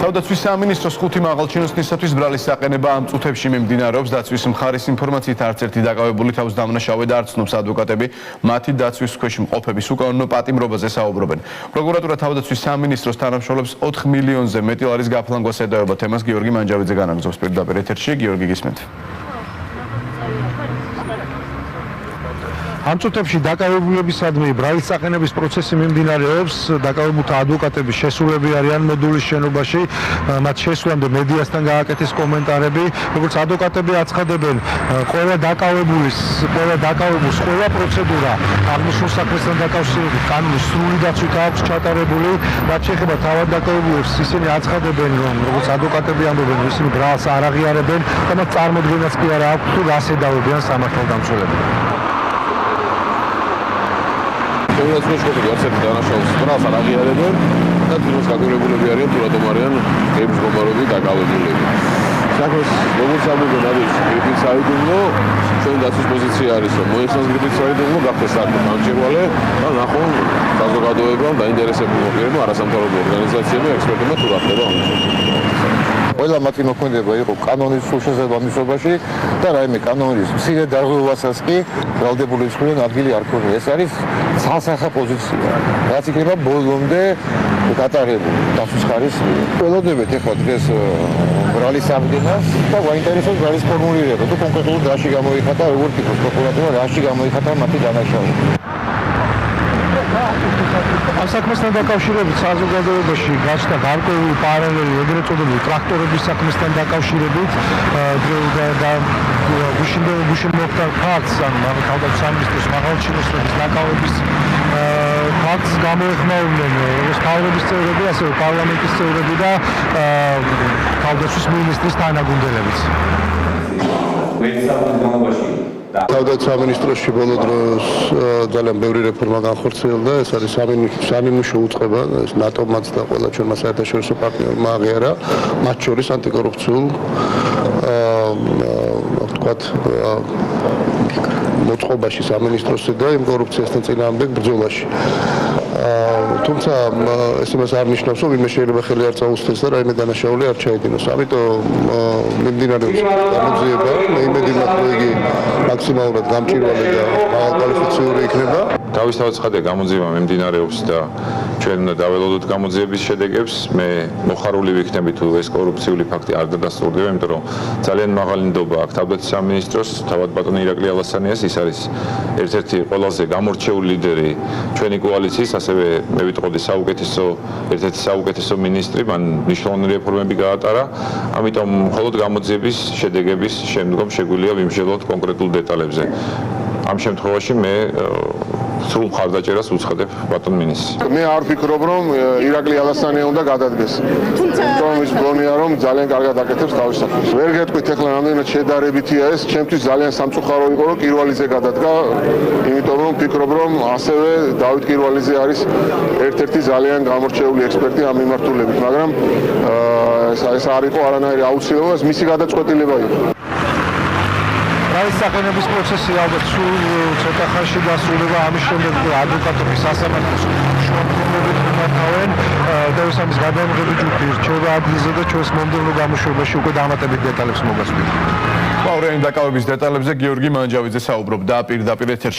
თავდაცვის სამინისტროს 5 მაღალჩინოსნისათვის ბრალის საყენება ამ წუთებში მიმდინარეობს. დაცვის მხარის ინფორმაციით არც ერთი დაკავებული თავს დამნაშავე და არ ცნობს ადვოკატები მათი დაცვის ქვეშ მყოფების უკანონო პატიმრობაზე საუბრობენ. პროკურატურა თავდაცვის სამინისტროს თანამშრომლებს 4 მილიონზე მეტი ლარის გაფლანგვას ედავება. თემას გიორგი მანჯავიძე განაგზობს პირდაპირ ეთერში. გიორგი, გისმენთ. ამ წუთებში დაკავებულებისადმი ბრალის საყენების პროცესი მიმდინარეობს. დაკავებულთა ადვოკატების შესულები არიან მოდულის შენობაში. მათ შესვლამდე მედიასთან გააკეთეს კომენტარები. როგორც ადვოკატები აცხადებენ, ყველა დაკავებულის ყველა პროცედურა აღნიშნულ საქმესთან დაკავშირებით კანონის სრული დაცვით აქვს ჩატარებული. რაც შეეხება თავად დაკავებულებს, ისინი აცხადებენ, რომ როგორც ადვოკატები ამბობენ, ისინი ბრალს არ აღიარებენ და მათ წარმოდგენაც კი არ აქვს თუ რას ედავებიან სამართალდამცველები. Სპეციალისტები არცერთი დანაშაულს ბრალს არ აღიარებენ და თვითონ გაგულებულები არიან თუ რატომ არიან გეიმს მდგომარეობები დაკავებულები. საქმეს როგორც ამბობენ არის გრიფით საიდუმლო, ჩვენი დაცვის პოზიცია არის რომ მოიხსნას გრიფით საიდუმლო, გახდეს საქმე გამჭირვალე და ნახონ საზოგადოებამ დაინტერესებულმა პირებმა, არასამთავრობო ორგანიზაციებმა, ექსპერტებმა თუ რა ხდება ამ ყველა მათი მოქმედება იყო კანონის სრულ შესაბამისობაში და რაიმე კანონის მცირე დარღვევასაც კი ბრალდებული მხრიდან ადგილი არ ქონია. ეს არის ცალსახა პოზიცია. რაც იქნება ბოლომდე გატარებული დაცვის ხარის. ველოდებთ ახლა დღეს ბრალის აღდგენას და გვაინტერესებს ბრალის ფორმულირება თუ კონკრეტულად რაში გამოიხატა, როგორ ფიქრობს პროკურატურა, რაში გამოიხატა მათი დანაშაული. ამ საქმესთან დაკავშირებით საზოგადოებაში გაჩნდა გარკვეული პარალელი ეგრეთ წოდებული ტრაქტორების საქმესთან დაკავშირებით. გუშინ მოხდა ფაქტს, ანუ თავდაცვის სამინისტროს მაღალჩინოსნების დაკავების ფაქტს გამოეხმაურნენ როგორც თავრობის წევრები, ასევე პარლამენტის წევრები და თავდაცვის მინისტრის თანაგუნდელებიც. თავდაცვის სამინისტროში ბოლო დროს ძალიან ბევრი რეფორმა განხორციელდა. ეს არის სამიმუშო უწყება, ეს ნატომაც და ყველა ჩვენმა საერთაშორისო პარტნიორმა აღიარა, მათ შორის ანტიკორუფციულ მოწყობაში სამინისტროსი და იმ კორუფციასთან წინააღმდეგ ბრძოლაში. თუმცა ეს იმას არ ნიშნავს, რომ ვინმე შეიძლება ხელი არ წაუსწროს და რაიმე დანაშაული არ ჩაედინოს. ამიტომ მიმდინარეობს გამოძიება, მე იმედი მაქვს, რომ იგი მაქსიმალურად გამჭირვალე და მაღალკვალიფიციური იქნება. თავისთავად ცხადია გამოძიება მიმდინარეობს და ჩვენ უნდა დაველოდოთ გამოძიების შედეგებს. მე მოხარული ვიქნები თუ ეს კორუფციული ფაქტი არ დადასტურდება, იმიტომ რომ ძალიან მაღალი ნდობა აქვს თავდაცვის სამინისტროს, თავად ბატონი ირაკლი ალასანიას. ის არის ერთ-ერთი ყველაზე გამორჩეული ლიდერი ჩვენი კოალიციის, ასევე მე ვიტყოდი ერთ-ერთი საუკეთესო მინისტრი, მან მნიშვნელოვანი რეფორმები გაატარა. ამიტომ მხოლოდ გამოძიების შედეგების შემდგომ შეგვიძლია ვიმსჯელოთ კონკრეტულ დეტალებზე. ამ შემთხვევაში მე სრულ მხარდაჭერას უცხადებ ბატონ მინისტრს. მე არ ვფიქრობ, რომ ირაკლი ალასანია უნდა გადადგეს. თუმცა ის მგონია, რომ ძალიან კარგად აკეთებს თავის საქმეს. ვერ გეტყვით ახლა რამდენად შედარებითია ეს, ჩემთვის ძალიან სამწუხარო იყო, რომ კირვალიძე გადადგა, იმიტომ რომ ვფიქრობ, რომ ასევე დავით კირვალიძე არის ერთ-ერთი ძალიან გამორჩეული ექსპერტი ამ მიმართულებით, მაგრამ ეს არ იყო არანაირი აუცილებლობა, ეს მისი გადაწყვეტილება იყო. ბრალის საყენების პროცესი ალბათ სულ ცოტა ხანში დასრულდება. ამის შემდეგ ადვოკატების სასამართლო შუამდგომლობით მიმართავენ და ამის გადამღები ჯგუფი რჩება ადგილზე და ჩვენს მომდევნო გამოშვებაში უკვე დამატებით დეტალებს მოგასვით. პავრიანი დაკავების დეტალებზე გიორგი მანჯავიძე საუბრობდა პირდაპირ ეთერში.